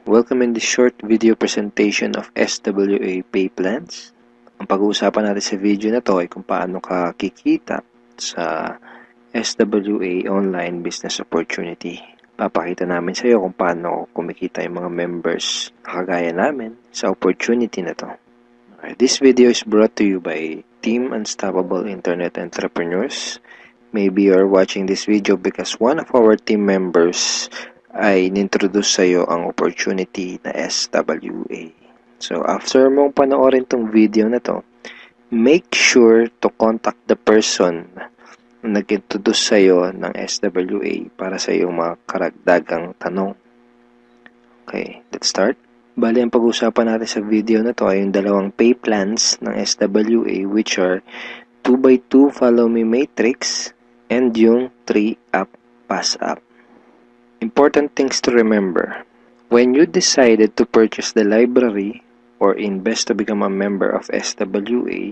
Welcome in this short video presentation of SWA pay plans. Ang pag-uusapan natin sa video na to ay kung paano ka kikita sa SWA online business opportunity. Papakita namin sa iyo kung paano kumikita yung mga members na kagaya namin sa opportunity na to. This video is brought to you by Team Unstoppable Internet Entrepreneurs. Maybe you're watching this video because one of our team members ay nintroduce sa iyo ang opportunity na SWA. So, after mong panoorin tong video na to, make sure to contact the person na nag-introduce sa iyo ng SWA para sa iyong mga karagdagang tanong. Okay, let's start. Bali, ang pag-usapan natin sa video na to ay yung dalawang pay plans ng SWA which are 2x2 Follow Me Matrix and yung 3-Up Pass Up. Important things to remember. When you decided to purchase the library or invest to become a member of SWA,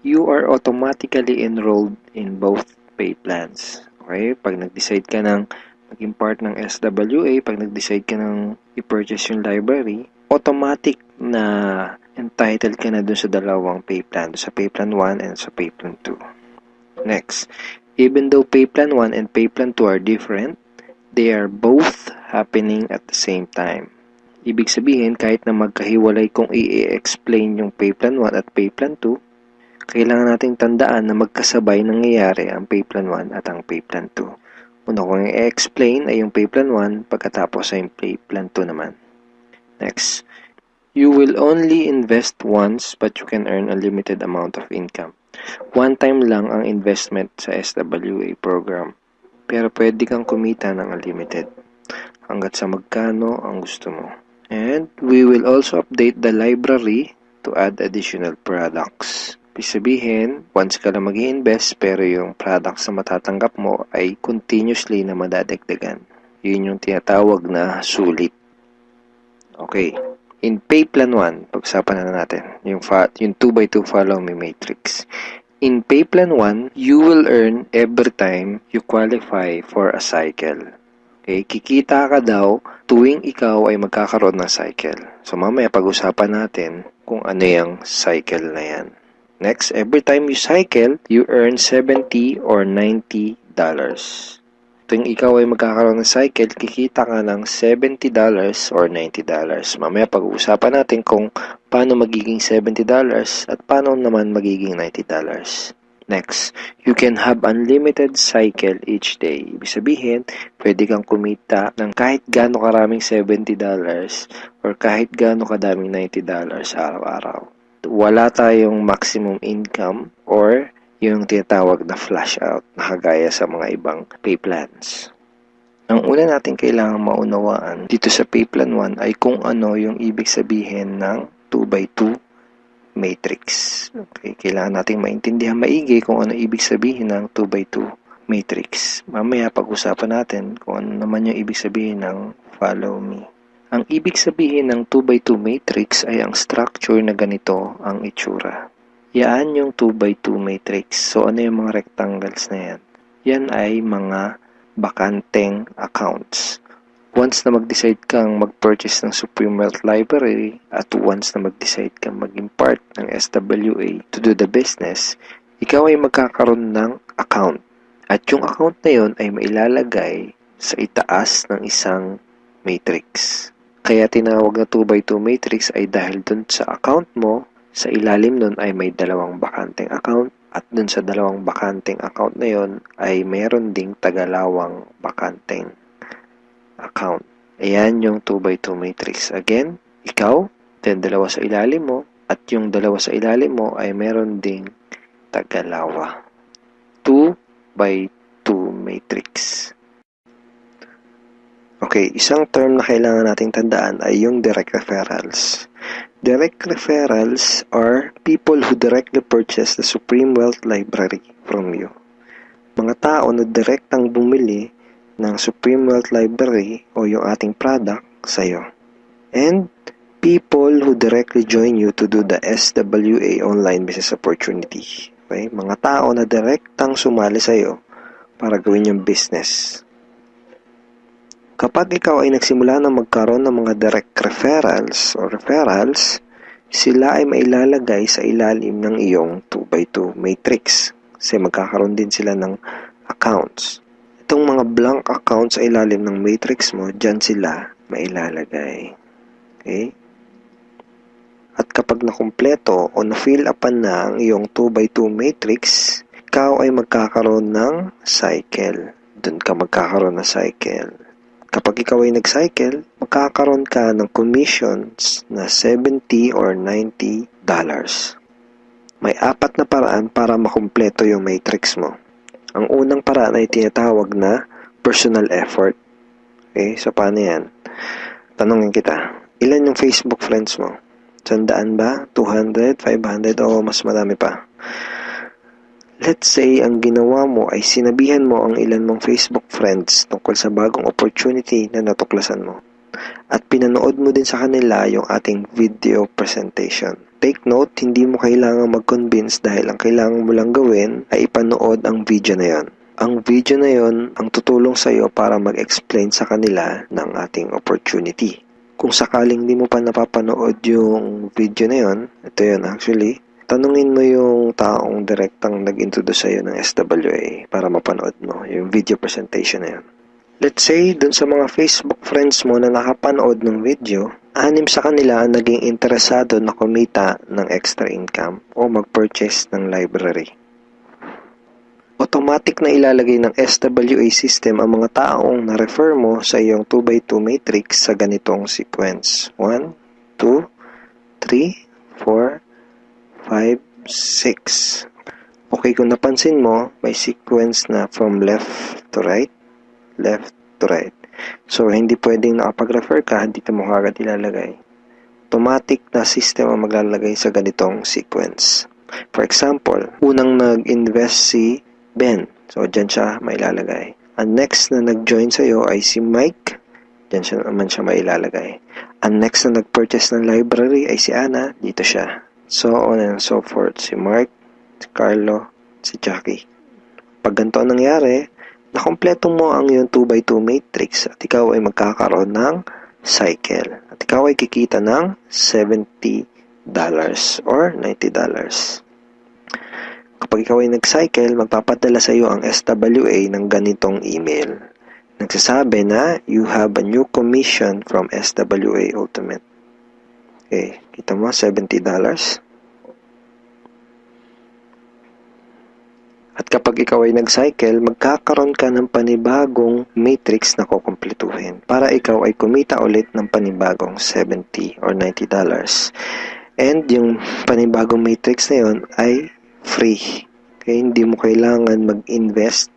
you are automatically enrolled in both pay plans. Okay? Pag nag-decide ka ng maging part ng SWA, pag nag-decide ka ng i-purchase yung library, automatic na entitled ka na dun sa dalawang pay plan, sa pay plan 1 and sa pay plan 2. Next, even though pay plan 1 and pay plan 2 are different, they are both happening at the same time. Ibig sabihin, kahit na magkahiwalay kung i-explain yung pay plan 1 at pay plan 2, kailangan nating tandaan na magkasabay nangyayari ang pay plan 1 at ang pay plan 2. Una kong i-explain ay yung pay plan 1, pagkatapos ay yung pay plan 2 naman. Next, you will only invest once but you can earn a limited amount of income. One time lang ang investment sa SWA program. Pero pwede kang kumita ng unlimited hanggat sa magkano ang gusto mo. And we will also update the library to add additional products. Ibig sabihin, once ka lang mag-i-invest pero yung products na matatanggap mo ay continuously na madadagdagan. Yun yung tinatawag na sulit. Okay. In pay plan 1, pag-usapan na natin yung 2x2 Follow Me Matrix. In pay plan 1, you will earn every time you qualify for a cycle. Okay, kikita ka daw tuwing ikaw ay magkakaroon ng cycle. So mamaya pag-usapan natin kung ano yung cycle na yan. Next, every time you cycle, you earn $70 or $90. Tuwing ikaw ay magkakaroon ng cycle, kikita ka ng $70 or $90. Mamaya pag-uusapan natin kung paano magiging $70 at paano naman magiging $90. Next, you can have unlimited cycle each day. Ibig sabihin, pwede kang kumita ng kahit gaano karaming $70 or kahit gaano kadaming $90 araw-araw. Wala tayong maximum income or yung tinatawag na flash out na kagaya sa mga ibang pay plans. Ang una natin kailangan maunawaan dito sa pay plan 1 ay kung ano yung ibig sabihin ng 2x2 matrix. Okay, kailangan nating maintindihan maigi kung ano ibig sabihin ng 2x2 matrix. Mamaya pag-usapan natin kung ano naman yung ibig sabihin ng follow me. Ang ibig sabihin ng 2x2 matrix ay ang structure na ganito ang itsura. Yan yung 2x2 matrix. So, ano yung mga rectangles na yan? Yan ay mga bakanteng accounts. Once na mag-decide kang mag-purchase ng Supreme Wealth Library at once na mag-decide kang maging part ng SWA to do the business, ikaw ay magkakaroon ng account. At yung account na yun ay mailalagay sa itaas ng isang matrix. Kaya tinawag na 2x2 matrix ay dahil dun sa account mo, sa ilalim nun ay may dalawang bakanteng account at dun sa dalawang bakanteng account na yun ay meron ding tagalawang bakanteng account. Ayan yung 2x2 matrix. Again, ikaw, then dalawa sa ilalim mo at yung dalawa sa ilalim mo ay meron ding tagalawa. 2x2 matrix. Okay, isang term na kailangan nating tandaan ay yung direct referrals. Direct referrals are people who directly purchase the Supreme Wealth Library from you. Mga tao na direktang bumili ng Supreme Wealth Library o yung ating product sa'yo. And people who directly join you to do the SWA online business opportunity. Okay? Mga tao na direktang sumali sa'yo para gawin yung business. Kapag ikaw ay nagsimula na magkaroon ng mga direct referrals, sila ay mailalagay sa ilalim ng iyong 2x2 matrix. Kasi magkakaroon din sila ng accounts. Itong mga blank accounts sa ilalim ng matrix mo, dyan sila mailalagay. Okay? At kapag nakumpleto o na-fill upan na ang iyong 2x2 matrix, ikaw ay magkakaroon ng cycle. Doon ka magkakaroon ng cycle. Kapag ikaw ay nag-cycle, magkakaroon ka ng commissions na $70 or $90. May 4 na paraan para makumpleto yung matrix mo. Ang unang paraan ay tinatawag na personal effort. Okay, so paano yan? Tanungin kita, ilan yung Facebook friends mo? 100 ba? 200? 500? O mas marami pa? Let's say, ang ginawa mo ay sinabihan mo ang ilan mong Facebook friends tungkol sa bagong opportunity na natuklasan mo. At pinanood mo din sa kanila yung ating video presentation. Take note, hindi mo kailangang mag-convince dahil ang kailangan mo lang gawin ay ipanood ang video na yon. Ang video na yon ang tutulong sa iyo para mag-explain sa kanila ng ating opportunity. Kung sakaling di mo pa napapanood yung video na yon, ito yun actually, tanungin mo yung taong direktang nag-introduce sa'yo ng SWA para mapanood mo yung video presentation na yun. Let's say, dun sa mga Facebook friends mo na nakapanood ng video, 6 sa kanila ang naging interesado na kumita ng extra income o mag-purchase ng library. Automatic na ilalagay ng SWA system ang mga taong na-refer mo sa iyong 2x2 matrix sa ganitong sequence. 1, 2, 3, 4, 5, 6. Okay, kung napansin mo, may sequence na from left to right. So, hindi pwedeng nakapag-refer ka, dito mo kagad ilalagay. Automatic na system ang maglalagay sa ganitong sequence. For example, unang nag-invest si Ben. So, dyan siya mailalagay. Ang next na nag-join sa'yo ay si Mike. Dyan siya naman siya mailalagay. Ang next na nag-purchase ng library ay si Ana. Dito siya. So on and so forth. Si Mark, si Carlo, si Jackie. Pag ganito ang nangyari, nakompleto mo ang iyong 2x2 matrix at ikaw ay magkakaroon ng cycle. At ikaw ay kikita ng $70 or $90. Kapag ikaw ay nag-cycle, magpapadala sa iyo ang SWA ng ganitong email. Nagsasabi na, you have a new commission from SWA Ultimate. Okay, kita mo, $70. At kapag ikaw ay nag-cycle, magkakaroon ka ng panibagong matrix na kukumpletuhin para ikaw ay kumita ulit ng panibagong $70 or $90. And yung panibagong matrix na yun ay free. Okay, hindi mo kailangan mag-invest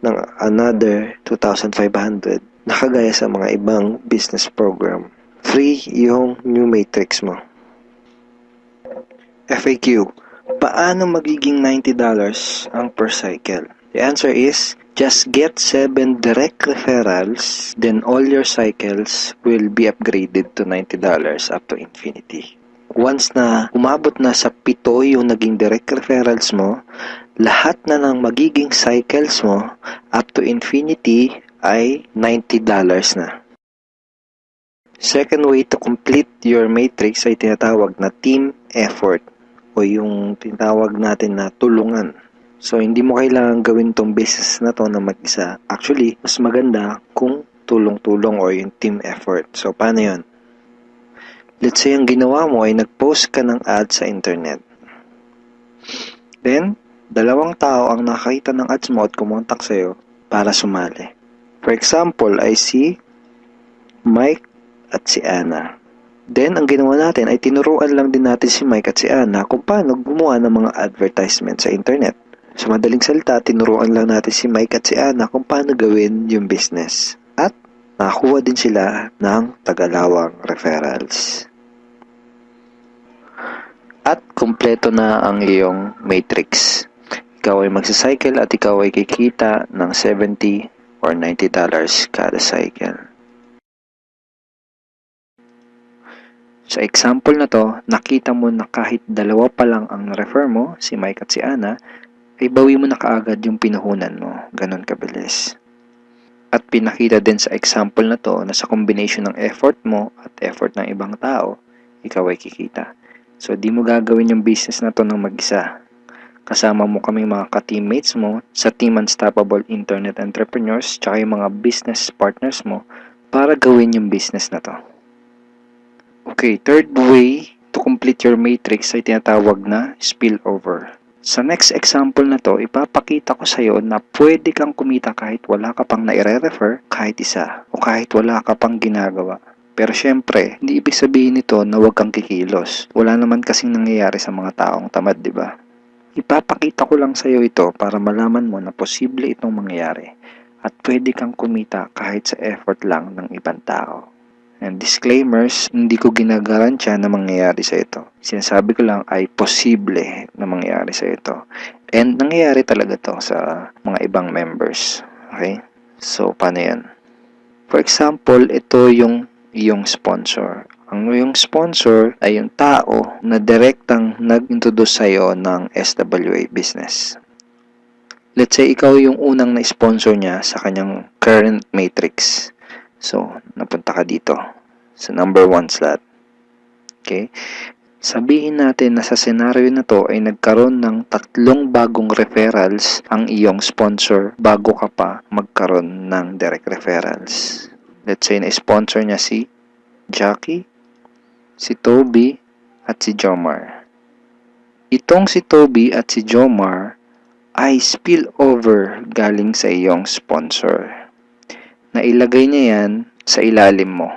ng another 2,500 na kagaya sa mga ibang business program. Free yung new matrix mo. FAQ. Paano magiging $90 ang per cycle? The answer is, just get 7 direct referrals, then all your cycles will be upgraded to $90 up to infinity. Once na umabot na sa 7 yung naging direct referrals mo, lahat na ng magiging cycles mo up to infinity ay $90 na. Second way to complete your matrix ay tinatawag na team effort o yung tinatawag natin na tulungan. So, hindi mo kailangan gawin tong business na to na mag-isa. Actually, mas maganda kung tulong-tulong o yung team effort. So, paano yun? Let's say, ang ginawa mo ay nag-post ka ng ad sa internet. Then, 2 tao ang nakakita ng ads mo at kumontak sa'yo para sumali. For example, ay si Mike at si Ana. Then, ang ginawa natin ay tinuruan lang din natin si Mike at si Ana kung paano gumawa ng mga advertisement sa internet. Sa madaling salita, tinuruan lang natin si Mike at si Ana kung paano gawin yung business. At nakakuha din sila ng tagalawang referrals. At kumpleto na ang iyong matrix. Ikaw ay magsacycle at ikaw ay kikita ng $70 or $90 kada cycle. Sa example na to, nakita mo na kahit 2 pa lang ang refer mo, si Mike at si Ana, ay bawi mo na kaagad yung pinuhunan mo. Ganon kabilis. At pinakita din sa example na to na sa combination ng effort mo at effort ng ibang tao, ikaw ay kikita. So, di mo gagawin yung business na to ng mag-isa. Kasama mo kaming mga ka-teammates mo sa Team Unstoppable Internet Entrepreneurs tsaka yung mga business partners mo para gawin yung business na to. Okay, third way to complete your matrix ay tinatawag na spillover. Sa next example na to, ipapakita ko sa iyo na pwede kang kumita kahit wala ka pang naire-refer kahit isa o kahit wala ka pang ginagawa. Pero syempre, hindi ibig sabihin nito na huwag kang kikilos. Wala naman kasing nangyayari sa mga taong tamad, di ba? Ipapakita ko lang sa iyo ito para malaman mo na posible itong mangyayari at pwede kang kumita kahit sa effort lang ng ibang tao. And disclaimers, hindi ko ginagarantiya na mangyayari sa ito. Sinasabi ko lang ay posible na mangyayari sa ito. And nangyayari talaga to sa mga ibang members. Okay? So, paano yan? For example, ito yung iyong sponsor. Ang iyong sponsor ay yung tao na direktang nag-introduce sa'yo ng SWA business. Let's say, ikaw yung unang na-sponsor niya sa kanyang current matrix. So, napunta ka dito sa number 1 slot. Okay? Sabihin natin na sa senaryo na to ay nagkaroon ng 3 bagong referrals ang iyong sponsor bago ka pa magkaroon ng direct referrals. Let's say na-sponsor niya si Jackie, si Toby, at si Jomar. Itong si Toby at si Jomar ay spillover galing sa iyong sponsor. Nailagay niya yan sa ilalim mo.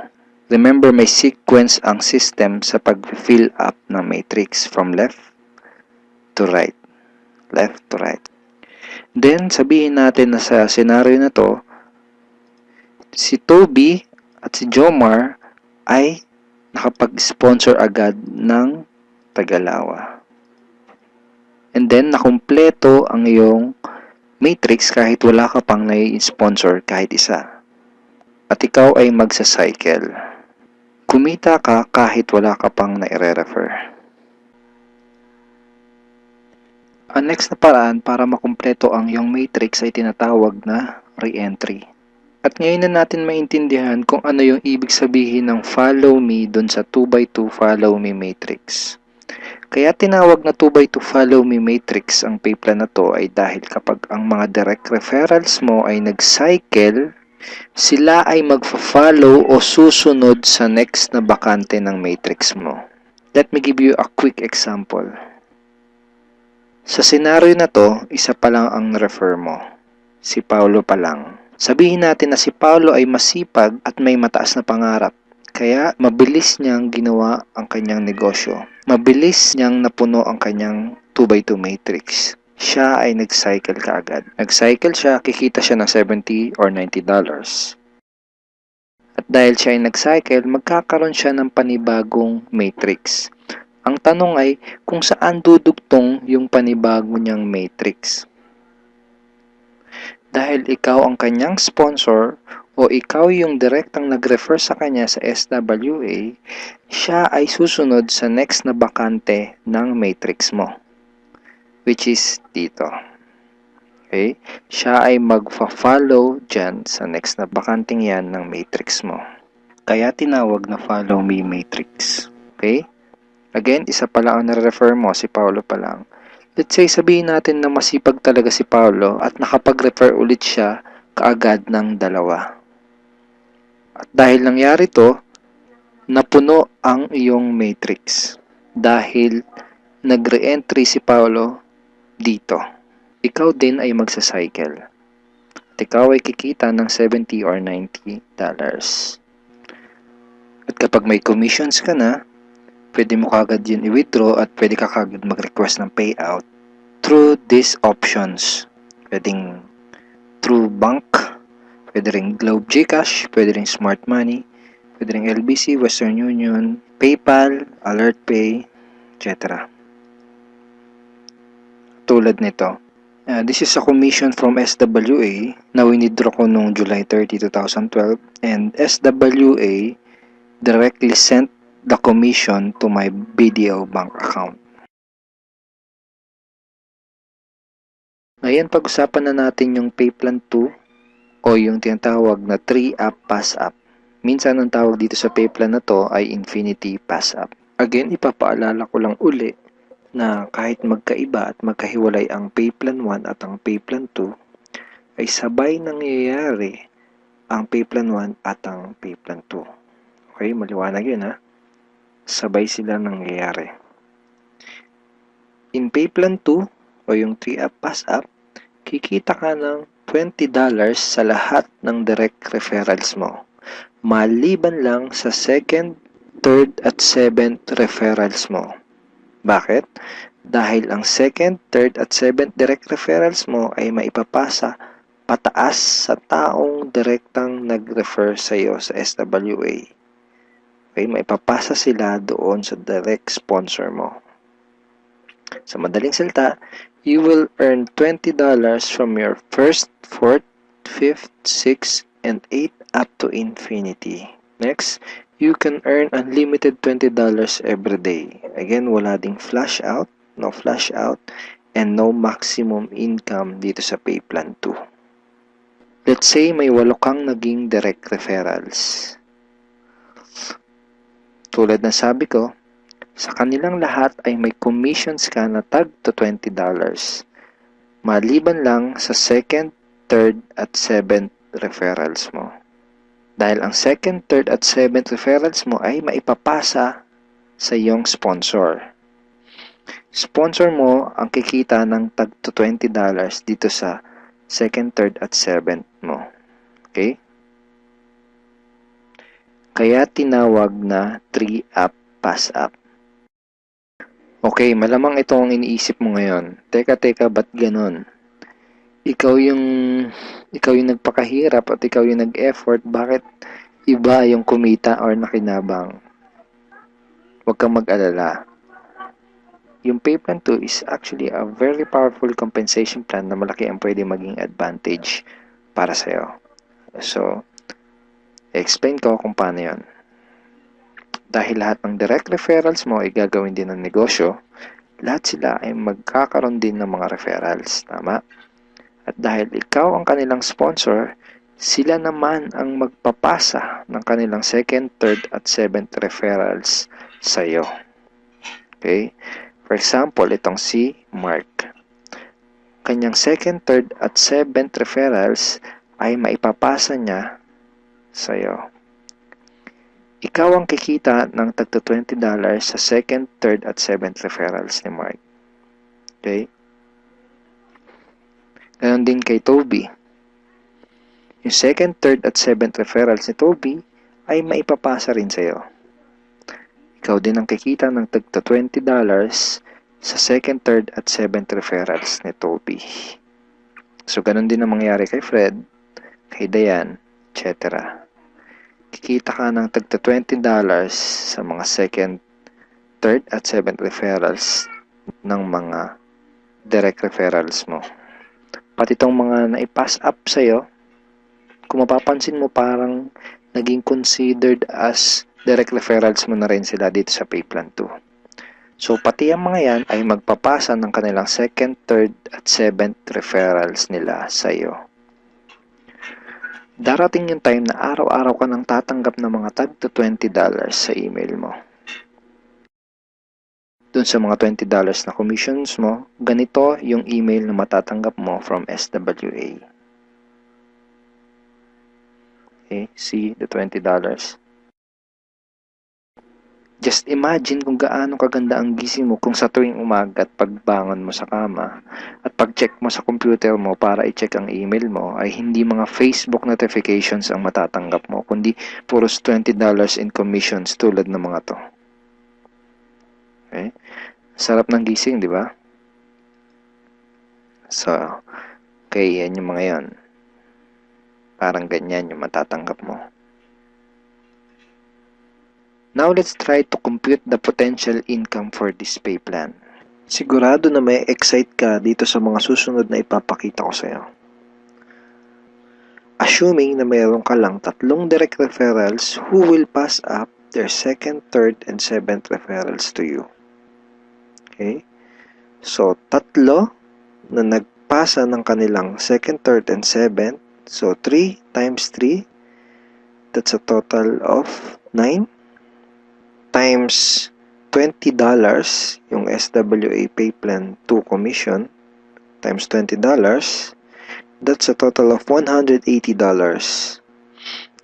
Remember, may sequence ang system sa pag-fill up ng matrix from left to right. Left to right. Then, sabihin natin na sa senaryo na to, si Toby at si Jomar ay nakapag-sponsor agad ng Tagalawa. And then, nakumpleto ang iyong matrix kahit wala ka pang nai-sponsor kahit isa. At ikaw ay magsa-cycle. Kumita ka kahit wala ka pang nai-refer. Ang next na paraan para makumpleto ang iyong matrix ay tinatawag na re-entry. At ngayon na natin maintindihan kung ano yung ibig sabihin ng follow me dun sa 2x2 follow me matrix. Kaya tinawag na 2x2 follow me matrix ang pay plan na to ay dahil kapag ang mga direct referrals mo ay nag-cycle, sila ay magfa-follow o susunod sa next na bakante ng matrix mo. Let me give you a quick example. Sa senaryo na to, isa pa lang ang refer mo. Si Paulo pa lang. Sabihin natin na si Paulo ay masipag at may mataas na pangarap. Kaya mabilis niyang ginawa ang kanyang negosyo. Mabilis niyang napuno ang kanyang 2x2 matrix. Siya ay nag-cycle kaagad. Nag-cycle siya, kikita siya ng $70 or $90. At dahil siya ay nag-cycle, magkakaroon siya ng panibagong matrix. Ang tanong ay kung saan dudugtong yung panibago niyang matrix. Dahil ikaw ang kanyang sponsor o ikaw yung direktang nag-refer sa kanya sa SWA, siya ay susunod sa next na bakante ng matrix mo. Which is dito. Okay? Siya ay magfa-follow dyan sa next na bakanting yan ng matrix mo. Kaya tinawag na follow me matrix. Okay? Again, isa pa lang ang na-refer mo, si Paulo pa lang. Let's say, sabihin natin na masipag talaga si Paulo at nakapag-refer ulit siya kaagad ng 2. At dahil nangyari to, napuno ang iyong matrix. Dahil nag-re-entry si Paulo dito. Ikaw din ay magsa-cycle. At ikaw ay kikita ng $70 or $90. At kapag may commissions ka na, pwede mo kagad yun i-withdraw at pwede ka kagad mag-request ng payout through these options. Pwedeng through bank, pwede ring Globe GCash, pwede ring Smart Money, pwede ring LBC, Western Union, PayPal, AlertPay, etc. Tulad nito. This is a commission from SWA na winidraw ko noong July 30, 2012 and SWA directly sent the commission to my BDO bank account. Ngayon, pag-usapan na natin yung PayPlan 2 o yung tinatawag na 3-up pass-up. Minsan ang tawag dito sa pay plan na to ay Infinity Pass-up. Again, ipapaalala ko lang uli na kahit magkaiba at magkahiwalay ang pay plan 1 at ang pay plan 2, ay sabay nangyayari ang pay plan 1 at ang pay plan 2. Okay, maliwanag yun ha. Sabay sila nangyayari. In pay plan 2 o yung 3-up pass-up, kikita ka ng $20 sa lahat ng direct referrals mo. Maliban lang sa second, third at seventh referrals mo. Bakit? Dahil ang second, third at seventh direct referrals mo ay maipapasa pataas sa taong direktang nag-refer sa iyo sa SWA. Okay, maipapasa sila doon sa direct sponsor mo. Sa madaling salita, you will earn $20 from your first, fourth, fifth, sixth, and 8 up to infinity. Next, you can earn unlimited $20 every day. Again, wala ding flash out, no flash out, and no maximum income dito sa pay plan 2. Let's say may 8 kang naging direct referrals. Tulad ng sabi ko, sa kanilang lahat ay may commissions ka na tag to $20. Maliban lang sa second, third at seventh referrals mo. Dahil ang second, third at seventh referrals mo ay maipapasa sa iyong sponsor. Sponsor mo ang kikita ng tag to $20 dito sa second, third at seventh mo. Okay? Kaya tinawag na 3-up pass-up. Okay, malamang ito ang iniisip mo ngayon. Teka, ba't ganon? Ikaw yung nagpakahirap at ikaw yung nag-effort, bakit iba yung kumita or nakinabang? Huwag kang mag-alala. Yung pay plan 2 is actually a very powerful compensation plan na malaki ang pwede maging advantage para sa'yo. So, explain ko kung paano yun. Dahil lahat ng direct referrals mo ay gagawin din ng negosyo, lahat sila ay magkakaroon din ng mga referrals. Tama? At dahil ikaw ang kanilang sponsor, sila naman ang magpapasa ng kanilang second, third, at seventh referrals sa iyo. Okay? For example, itong si Mark. Kanyang second, third, at seventh referrals ay maipapasa niya sa iyo. Ikaw ang kikita ng tagto $20 sa second, third, at seventh referrals ni Mark. Okay? Ganon din kay Toby. Yung second, third, at seventh referrals ni Toby ay maipapasa rin sa iyo. Ikaw din ang kikita ng tagto $20 sa second, third, at seventh referrals ni Toby. So, ganon din ang mangyari kay Fred, kay Diane, etc. Kikita ka ng tagto $20 sa mga second, third, at seventh referrals ng mga direct referrals mo. Pati itong mga naipass up sa'yo, kung mapapansin mo parang naging considered as direct referrals mo na rin sila dito sa pay plan 2. So, pati ang mga yan ay magpapasa ng kanilang second, third, at seventh referrals nila sa'yo. Darating yung time na araw-araw ka nang tatanggap ng mga tag to $20 sa email mo. Dun sa mga $20 na commissions mo, ganito yung email na matatanggap mo from SWA. Okay, see the $20. Just imagine kung gaano kaganda ang gising mo kung sa tuwing umaga at pagbangon mo sa kama at pag-check mo sa computer mo para i-check ang email mo ay hindi mga Facebook notifications ang matatanggap mo, kundi puros $20 in commissions tulad ng mga to. Okay? Sarap ng gising, di ba? So, okay, yan yung mga yan. Parang ganyan yung matatanggap mo. Now, let's try to compute the potential income for this pay plan. Sigurado na may excite ka dito sa mga susunod na ipapakita ko sa'yo. Assuming na mayroon ka lang 3 direct referrals who will pass up their second, third, and seventh referrals to you. Okay? So, 3 na nagpasa ng kanilang second, third, and seventh So 3 times 3, that's a total of 9 times $20 yung SWA pay plan 2 commission times $20, that's a total of $180.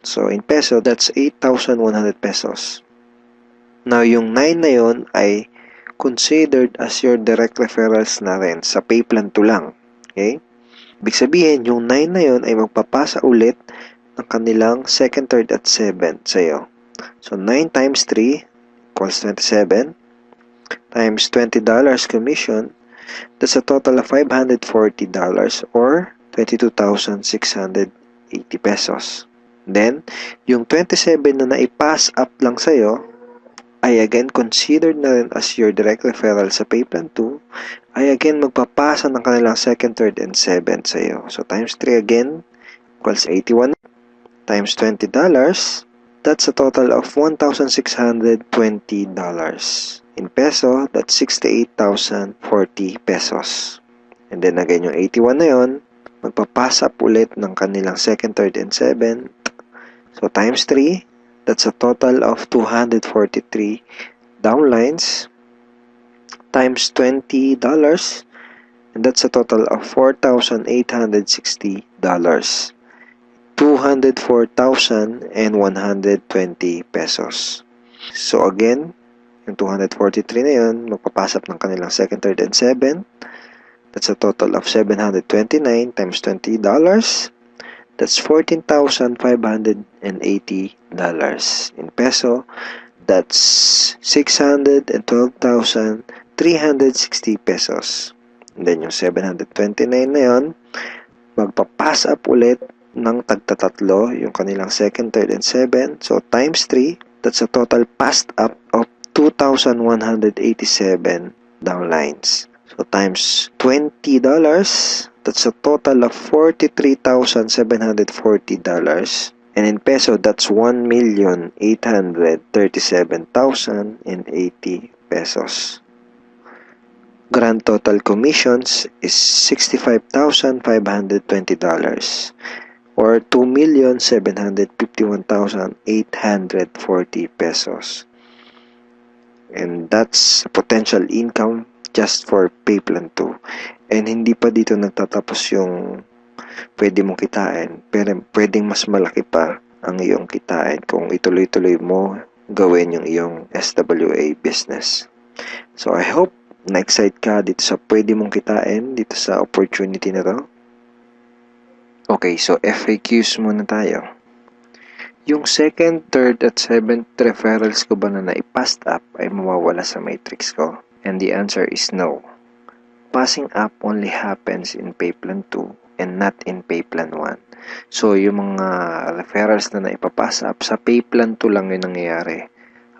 So in peso, that's 8,100 pesos. Now yung 9 na yon ay considered as your direct referrals na rin sa pay plan 2 lang. Okay? Ibig sabihin, yung 9 na yon ay magpapasa ulit ng kanilang second, third, at 7 sa'yo. So 9 times 3 equals 27 times $20 commission, that's a total of $540 or 22,680 pesos. Then, yung 27 na naipass up lang sa'yo ay again considered na rin as your direct referral sa pay plan 2, ay again magpapasa ng kanilang second, third, and 7 sa'yo. So times 3 again equals 81 times $20, that's a total of $1,620. In peso, that's 68,040 pesos. And then again, yung 81 na yon, magpapass up ulit ng kanilang second, third, and 7. So times 3, that's a total of 243 downlines times $20, and that's a total of $4,860. 204,120 pesos. So again, yung 243 na yun, magpapasap ng kanilang second, third, and 7. That's a total of 729 times $20. That's $14,580. In peso, that's 612,360 pesos. And then yung 729 na yun, magpa-pass up ulit ng tagtatatlo, yung kanilang second, third, and 7. So, times 3, that's a total passed up of 2,187 downlines. So, times $20, that's a total of $43,740. And in peso, that's 1,837,080 pesos. Grand total commissions is $65,520 or 2,751,840 pesos. And that's potential income just for pay plan 2. And hindi pa dito nagtatapos yung pwede mong kitain, pero pwedeng mas malaki pa ang iyong kitain kung ituloy-tuloy mo gawin yung iyong SWA business. So I hope na-excite ka dito sa pwede mong kitain dito sa opportunity na to. Okay, so FAQs muna tayo. Yung second, third, at seventh referrals ko ba na naipassed up ay mawawala sa matrix ko? And the answer is no. Passing up only happens in pay plan 2 and not in pay plan 1. So, yung mga referrals na naipapass up sa pay plan 2 lang yung nangyayari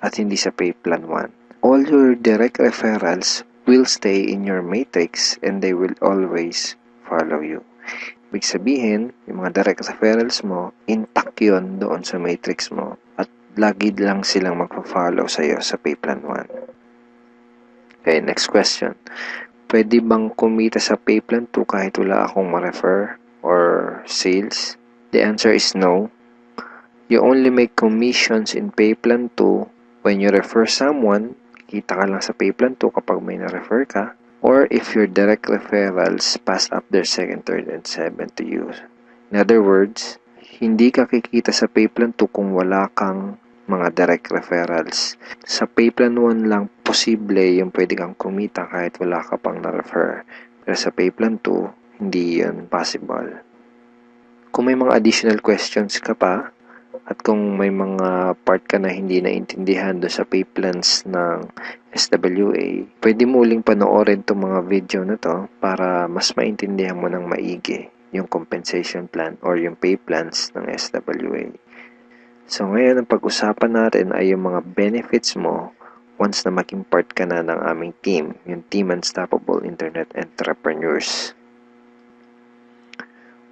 at hindi sa pay plan 1. All your direct referrals will stay in your matrix and they will always follow you. Ibig sabihin, yung mga direct referrals mo, intact yun doon sa matrix mo at lagi lang silang magpa-follow sa'yo sa pay plan 1. Okay, next question. Pwede bang kumita sa pay plan 2 kahit wala akong ma-refer or sales? The answer is no. You only make commissions in pay plan 2 when you refer someone. Kita ka lang sa pay plan 2 kapag may na-refer ka, or if your direct referrals pass up their second, third, and 7 to you. In other words, hindi ka kikita sa pay plan 2 kung wala kang mga direct referrals. Sa pay plan 1 lang posible yung pwede kang kumita kahit wala ka pang na-refer. Pero sa pay plan 2, hindi yun possible. Kung may mga additional questions ka pa, at kung may mga part ka na hindi naintindihan do sa pay plans ng SWA, pwede mo uling panoorin itong mga video na to para mas maintindihan mo ng maigi yung compensation plan or yung pay plans ng SWA. So ngayon, ang pag-usapan natin ay yung mga benefits mo once na maging part ka na ng aming team, yung Team Unstoppable Internet Entrepreneurs.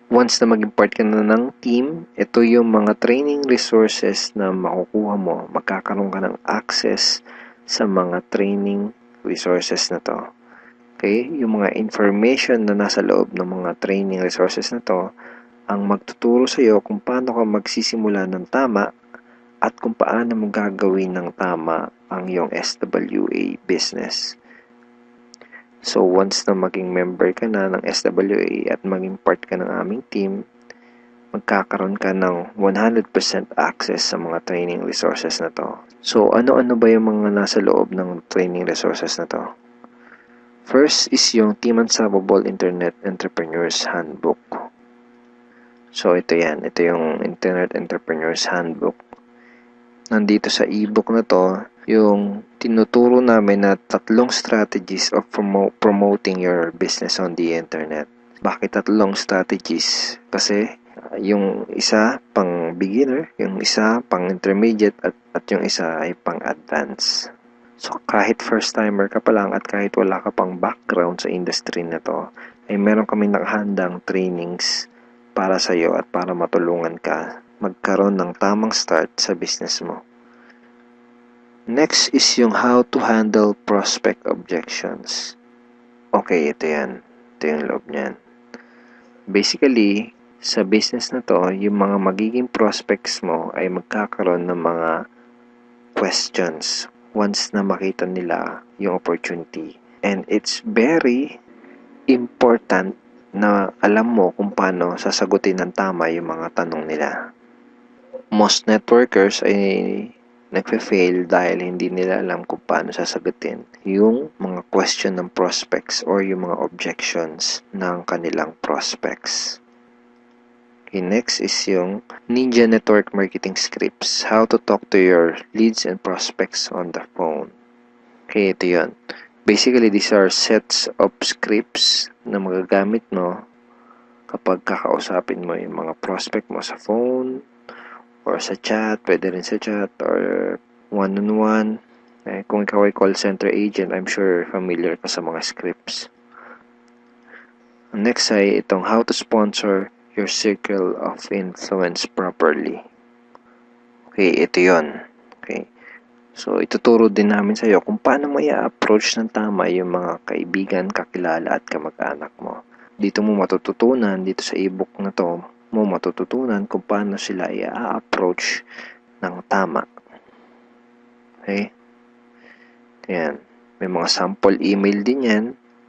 Once na maging part ka na ng team, ito yung mga training resources na makukuha mo. Magkakaroon ka ng access sa mga training resources na to. Okay? Yung mga information na nasa loob ng mga training resources na to ang magtuturo sa iyo kung paano ka magsisimula ng tama at kung paano mo gagawin ng tama ang iyong SWA business. So once na maging member ka na ng SWA at maging part ka ng aming team, magkakaroon ka ng 100% access sa mga training resources na to. So ano-ano ba yung mga nasa loob ng training resources na to? First is yung Team Unstoppable Internet Entrepreneurs Handbook. So ito yan, ito yung Internet Entrepreneurs Handbook. Nandito sa ebook na to, yung tinuturo namin na 3 strategies of promoting your business on the internet. Bakit 3 strategies? Kasi yung isa pang beginner, yung isa pang intermediate at yung isa ay pang advanced. So kahit first timer ka pa lang at kahit wala ka pang background sa industry na to, ay meron kami nakahandang trainings para sa iyo at para matulungan ka magkaroon ng tamang start sa business mo. Next is yung how to handle prospect objections. Okay, ito yan. Ito yung loob niyan. Basically, sa business na to, yung mga magiging prospects mo ay magkakaroon ng mga questions once na makita nila yung opportunity. And it's very important na alam mo kung paano sasagutin ng tama yung mga tanong nila. Most networkers ay nagfe-fail dahil hindi nila alam kung paano sasagutin yung mga question ng prospects or yung mga objections ng kanilang prospects. Okay, next is yung Ninja Network Marketing Scripts. How to talk to your leads and prospects on the phone. Okay, ito yun. Basically, these are sets of scripts na magagamit mo kapag kakausapin mo yung mga prospect mo sa phone or sa chat, pwede rin sa chat or one-on-one. Kung ikaw ay call center agent, I'm sure familiar ka sa mga scripts. Next ay itong how to sponsor your circle of influence properly. Okay, ito yun. Okay. So, ituturo din namin sa iyo kung paano mo i-approach ng tama yung mga kaibigan, kakilala at kamag-anak mo. Dito mo matututunan, dito sa ebook na to, mo matututunan kung paano sila i-approach ng tama. Okay? Yan. May mga sample email din yan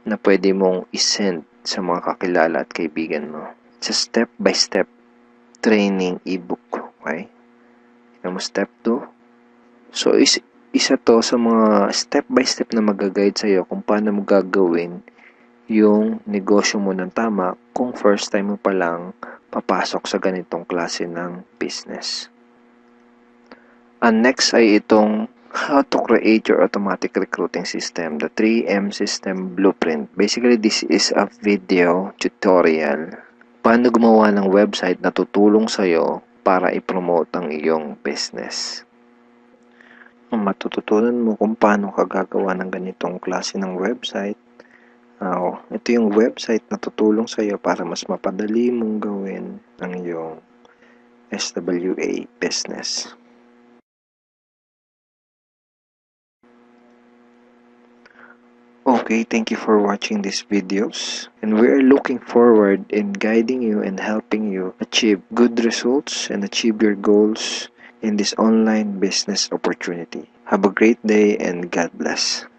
na pwede mong isend sa mga kakilala at kaibigan mo. It's a step-by-step training ebook. Okay? Tignan mo step 2. So, isa to sa mga step-by-step na mag-guide sa'yo kung paano mo gagawin yung negosyo mo ng tama kung first time mo pa lang papasok sa ganitong klase ng business. And next ay itong how to create your automatic recruiting system, the 3M system blueprint. Basically, this is a video tutorial paano gumawa ng website na tutulong sa'yo para i-promote ang iyong business. Matututunan mo kung paano ka gagawa ng ganitong klase ng website. Ito yung website na tutulong sa iyo para mas mapadali mong gawin ang iyong SWA business. Okay, thank you for watching these videos, and we are looking forward in guiding you and helping you achieve good results and achieve your goals in this online business opportunity. Have a great day and God bless.